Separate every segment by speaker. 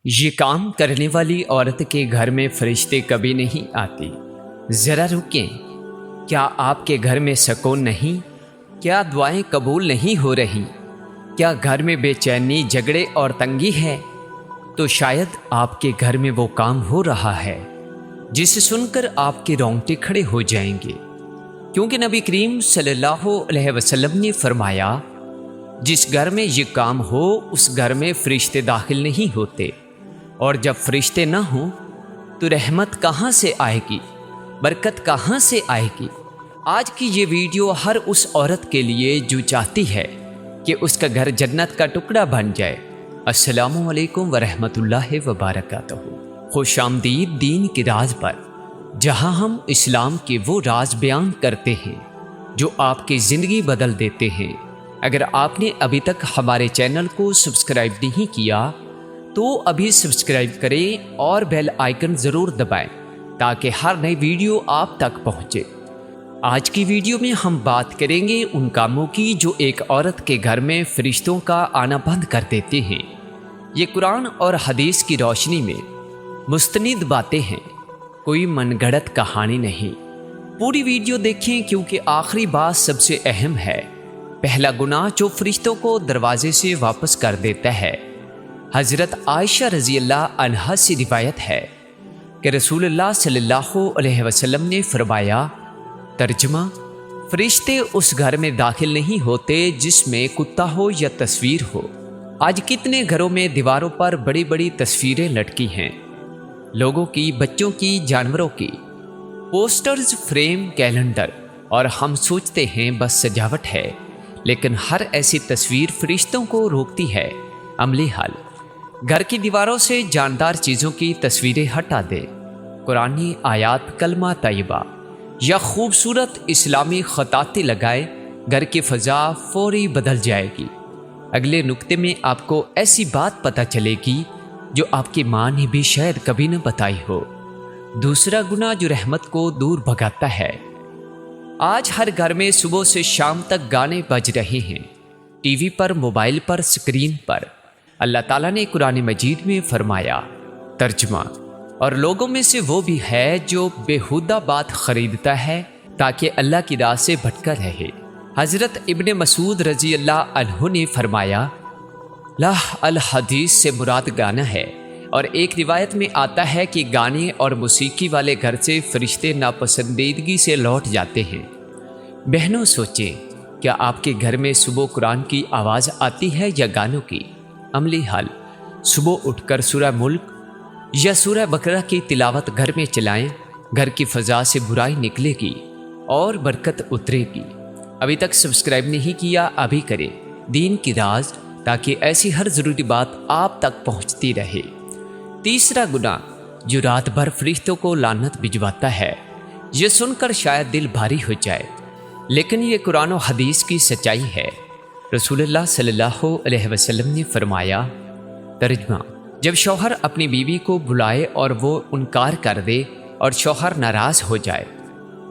Speaker 1: یہ کام کرنے والی عورت کے گھر میں فرشتے کبھی نہیں آتے۔ ذرا رکیں، کیا آپ کے گھر میں سکون نہیں؟ کیا دعائیں قبول نہیں ہو رہی؟ کیا گھر میں بے چینی، جھگڑے اور تنگی ہے؟ تو شاید آپ کے گھر میں وہ کام ہو رہا ہے جسے سن کر آپ کے رونگٹے کھڑے ہو جائیں گے، کیونکہ نبی کریم صلی اللہ علیہ وسلم نے فرمایا، جس گھر میں یہ کام ہو اس گھر میں فرشتے داخل نہیں ہوتے، اور جب فرشتے نہ ہوں تو رحمت کہاں سے آئے گی، برکت کہاں سے آئے گی؟ آج کی یہ ویڈیو ہر اس عورت کے لیے جو چاہتی ہے کہ اس کا گھر جنت کا ٹکڑا بن جائے۔ السلام علیکم ورحمۃ اللہ وبرکاتہ۔ خوش آمدید دین کے راز پر، جہاں ہم اسلام کے وہ راز بیان کرتے ہیں جو آپ کی زندگی بدل دیتے ہیں۔ اگر آپ نے ابھی تک ہمارے چینل کو سبسکرائب نہیں کیا تو ابھی سبسکرائب کریں اور بیل آئیکن ضرور دبائیں تاکہ ہر نئی ویڈیو آپ تک پہنچے۔ آج کی ویڈیو میں ہم بات کریں گے ان کاموں کی جو ایک عورت کے گھر میں فرشتوں کا آنا بند کر دیتے ہیں۔ یہ قرآن اور حدیث کی روشنی میں مستند باتیں ہیں، کوئی من گھڑت کہانی نہیں۔ پوری ویڈیو دیکھیں کیونکہ آخری بات سب سے اہم ہے۔ پہلا گناہ جو فرشتوں کو دروازے سے واپس کر دیتا ہے۔ حضرت عائشہ رضی اللہ عنہا سے روایت ہے کہ رسول اللہ صلی اللہ علیہ وسلم نے فرمایا، ترجمہ، فرشتے اس گھر میں داخل نہیں ہوتے جس میں کتا ہو یا تصویر ہو۔ آج کتنے گھروں میں دیواروں پر بڑی بڑی تصویریں لٹکی ہیں، لوگوں کی، بچوں کی، جانوروں کی، پوسٹرز، فریم، کیلنڈر، اور ہم سوچتے ہیں بس سجاوٹ ہے، لیکن ہر ایسی تصویر فرشتوں کو روکتی ہے۔ عملی حل، گھر کی دیواروں سے جاندار چیزوں کی تصویریں ہٹا دیں۔ قرآنی آیات، کلمہ طیبہ یا خوبصورت اسلامی خطاطی لگائے، گھر کی فضا فوری بدل جائے گی۔ اگلے نقطے میں آپ کو ایسی بات پتہ چلے گی جو آپ کی ماں نے بھی شاید کبھی نہ بتائی ہو۔ دوسرا گناہ جو رحمت کو دور بھگاتا ہے۔ آج ہر گھر میں صبح سے شام تک گانے بج رہے ہیں، ٹی وی پر، موبائل پر، اسکرین پر۔ اللہ تعالیٰ نے قرآن مجید میں فرمایا، ترجمہ، اور لوگوں میں سے وہ بھی ہے جو بےہودہ بات خریدتا ہے تاکہ اللہ کی راہ سے بھٹکا رہے۔ حضرت ابن مسعود رضی اللہ عنہ نے فرمایا، لاہ الحدیث سے مراد گانا ہے، اور ایک روایت میں آتا ہے کہ گانے اور موسیقی والے گھر سے فرشتے ناپسندیدگی سے لوٹ جاتے ہیں۔ بہنوں، سوچیں، کیا آپ کے گھر میں صبح قرآن کی آواز آتی ہے یا گانوں کی؟ عملی حل، صبح اٹھ کر سورہ ملک یا سورہ بقرہ کی تلاوت گھر میں چلائیں، گھر کی فضا سے برائی نکلے گی اور برکت اترے گی۔ ابھی تک سبسکرائب نہیں کیا، ابھی کریں، دین کی راز، تاکہ ایسی ہر ضروری بات آپ تک پہنچتی رہے۔ تیسرا گناہ جو رات بھر فرشتوں کو لعنت بھجواتا ہے۔ یہ سن کر شاید دل بھاری ہو جائے، لیکن یہ قرآن و حدیث کی سچائی ہے۔ رسول اللہ صلی اللہ علیہ وسلم نے فرمایا، ترجمہ، جب شوہر اپنی بیوی کو بلائے اور وہ انکار کر دے اور شوہر ناراض ہو جائے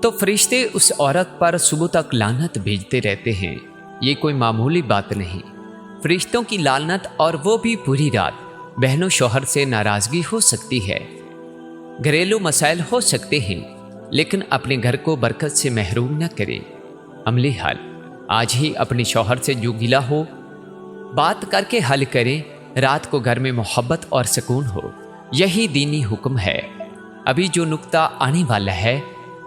Speaker 1: تو فرشتے اس عورت پر صبح تک لعنت بھیجتے رہتے ہیں۔ یہ کوئی معمولی بات نہیں، فرشتوں کی لعنت، اور وہ بھی پوری رات۔ بہنوں، شوہر سے ناراضگی ہو سکتی ہے، گھریلو مسائل ہو سکتے ہیں، لیکن اپنے گھر کو برکت سے محروم نہ کریں۔ عملی حل، آج ہی اپنے شوہر سے جو گلہ ہو بات کر کے حل کریں، رات کو گھر میں محبت اور سکون ہو۔ یہی دینی حکم ہے۔ ابھی جو نقطہ آنے والا ہے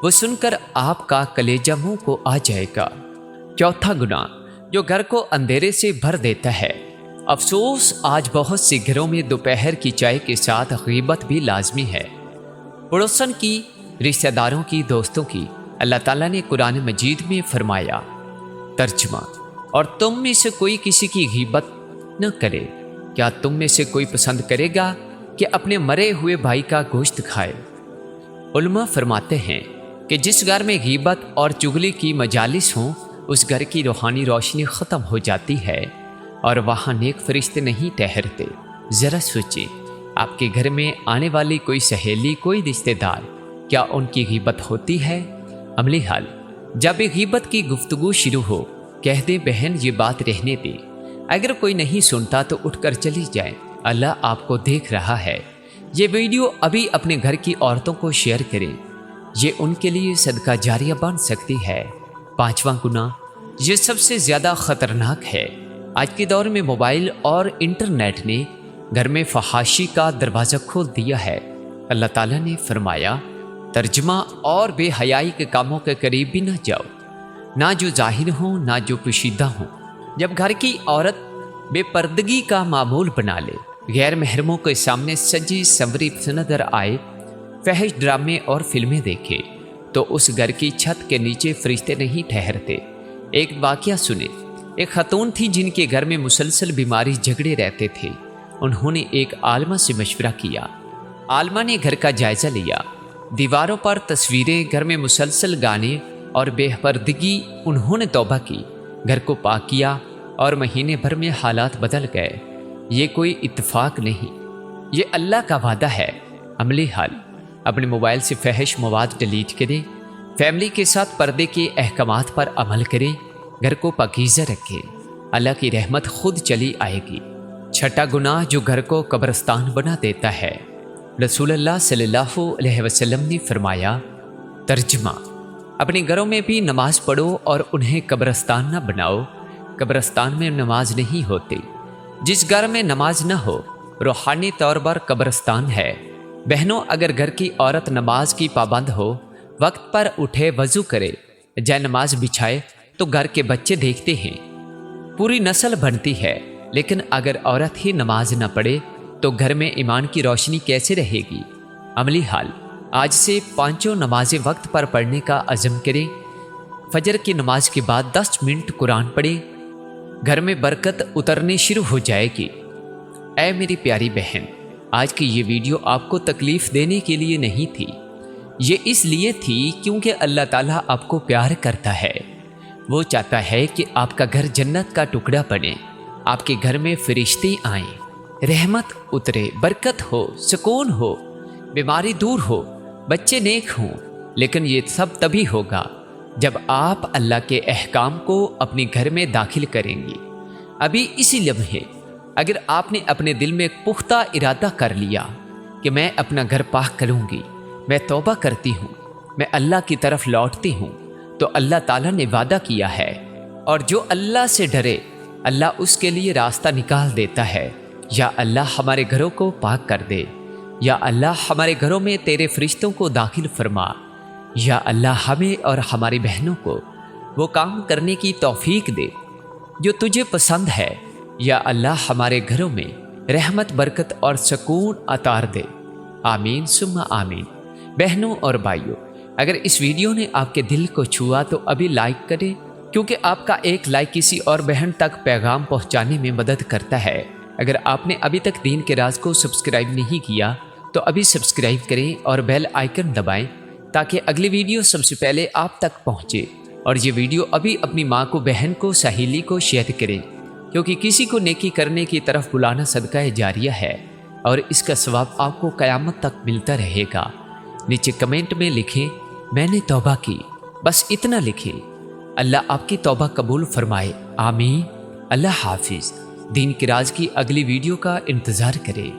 Speaker 1: وہ سن کر آپ کا کلیجہ منہ کو آ جائے گا۔ چوتھا گناہ جو گھر کو اندھیرے سے بھر دیتا ہے۔ افسوس، آج بہت سے گھروں میں دوپہر کی چائے کے ساتھ غیبت بھی لازمی ہے، پڑوسن کی، رشتہ داروں کی، دوستوں کی۔ اللہ تعالیٰ نے قرآن مجید میں فرمایا، ترجمہ، اور تم میں سے کوئی کسی کی غیبت نہ کرے۔ کیا تم میں سے کوئی پسند کرے گا کہ اپنے مرے ہوئے بھائی کا گوشت کھائے؟ علماء فرماتے ہیں کہ جس گھر میں غیبت اور چغلی کی مجالس ہوں، اس گھر کی روحانی روشنی ختم ہو جاتی ہے اور وہاں نیک فرشتے نہیں ٹھہرتے۔ ذرا سوچیں، آپ کے گھر میں آنے والی کوئی سہیلی، کوئی رشتہ دار، کیا ان کی غیبت ہوتی ہے؟ عملی حل، جب غیبت کی گفتگو شروع ہو، کہہ دیں، بہن یہ بات رہنے دیں، اگر کوئی نہیں سنتا تو اٹھ کر چلی جائیں، اللہ آپ کو دیکھ رہا ہے۔ یہ ویڈیو ابھی اپنے گھر کی عورتوں کو شیئر کریں، یہ ان کے لیے صدقہ جاریہ بن سکتی ہے۔ 5واں گناہ، یہ سب سے زیادہ خطرناک ہے۔ آج کے دور میں موبائل اور انٹرنیٹ نے گھر میں فحاشی کا دروازہ کھول دیا ہے۔ اللہ تعالیٰ نے فرمایا، ترجمہ، اور بے حیائی کے کاموں کے قریب بھی نہ جاؤ، نہ جو ظاہر ہوں نہ جو پوشیدہ ہوں۔ جب گھر کی عورت بے پردگی کا معمول بنا لے، غیر محرموں کے سامنے سجی سنوری نظر آئے، فحش ڈرامے اور فلمیں دیکھے، تو اس گھر کی چھت کے نیچے فرشتے نہیں ٹھہرتے۔ ایک واقعہ سنیں۔ ایک خاتون تھی جن کے گھر میں مسلسل بیماری جھگڑے رہتے تھے۔ انہوں نے ایک عالمہ سے مشورہ کیا۔ عالمہ نے گھر کا جائزہ لیا، دیواروں پر تصویریں، گھر میں مسلسل گانے اور بے پردگی۔ انہوں نے توبہ کی، گھر کو پاک کیا، اور مہینے بھر میں حالات بدل گئے۔ یہ کوئی اتفاق نہیں، یہ اللہ کا وعدہ ہے۔ عملی حل، اپنے موبائل سے فحش مواد ڈیلیٹ کریں، فیملی کے ساتھ پردے کے احکامات پر عمل کریں، گھر کو پاکیزہ رکھیں، اللہ کی رحمت خود چلی آئے گی۔ 6واں گناہ جو گھر کو قبرستان بنا دیتا ہے۔ رسول اللہ صلی اللہ علیہ وسلم نے فرمایا، ترجمہ، اپنے گھروں میں بھی نماز پڑھو اور انہیں قبرستان نہ بناؤ۔ قبرستان میں نماز نہیں ہوتی۔ جس گھر میں نماز نہ ہو، روحانی طور پر قبرستان ہے۔ بہنوں، اگر گھر کی عورت نماز کی پابند ہو، وقت پر اٹھے، وضو کرے، جائے نماز بچھائے، تو گھر کے بچے دیکھتے ہیں، پوری نسل بنتی ہے۔ لیکن اگر عورت ہی نماز نہ پڑھے تو گھر میں ایمان کی روشنی کیسے رہے گی؟ عملی حال، آج سے 5 نمازیں وقت پر پڑھنے کا عزم کریں۔ فجر کی نماز کے بعد 10 منٹ قرآن پڑھیں، گھر میں برکت اترنے شروع ہو جائے گی۔ اے میری پیاری بہن، آج کی یہ ویڈیو آپ کو تکلیف دینے کے لیے نہیں تھی، یہ اس لیے تھی کیونکہ اللہ تعالیٰ آپ کو پیار کرتا ہے۔ وہ چاہتا ہے کہ آپ کا گھر جنت کا ٹکڑا بنے، آپ کے گھر میں فرشتے آئیں، رحمت اترے، برکت ہو، سکون ہو، بیماری دور ہو، بچے نیک ہوں۔ لیکن یہ سب تبھی ہوگا جب آپ اللہ کے احکام کو اپنے گھر میں داخل کریں گی۔ ابھی اسی لمحے اگر آپ نے اپنے دل میں ایک پختہ ارادہ کر لیا کہ میں اپنا گھر پاک کروں گی، میں توبہ کرتی ہوں، میں اللہ کی طرف لوٹتی ہوں، تو اللہ تعالیٰ نے وعدہ کیا ہے، اور جو اللہ سے ڈرے اللہ اس کے لیے راستہ نکال دیتا ہے۔ یا اللہ ہمارے گھروں کو پاک کر دے، یا اللہ ہمارے گھروں میں تیرے فرشتوں کو داخل فرما، یا اللہ ہمیں اور ہماری بہنوں کو وہ کام کرنے کی توفیق دے جو تجھے پسند ہے، یا اللہ ہمارے گھروں میں رحمت، برکت اور سکون عطا دے۔ آمین ثم آمین۔ بہنوں اور بھائیوں، اگر اس ویڈیو نے آپ کے دل کو چھوا تو ابھی لائک کریں، کیونکہ آپ کا ایک لائک کسی اور بہن تک پیغام پہنچانے میں مدد کرتا ہے۔ اگر آپ نے ابھی تک دین کے راز کو سبسکرائب نہیں کیا تو ابھی سبسکرائب کریں اور بیل آئیکن دبائیں تاکہ اگلی ویڈیو سب سے پہلے آپ تک پہنچے۔ اور یہ ویڈیو ابھی اپنی ماں کو، بہن کو، سہیلی کو شیئر کریں، کیونکہ کسی کو نیکی کرنے کی طرف بلانا صدقہ جاریہ ہے، اور اس کا ثواب آپ کو قیامت تک ملتا رہے گا۔ نیچے کمنٹ میں لکھیں، میں نے توبہ کی، بس اتنا لکھیں۔ اللہ آپ کی توبہ قبول فرمائے، آمین۔ اللہ حافظ۔ دین کے راز کی اگلی ویڈیو کا انتظار کریں۔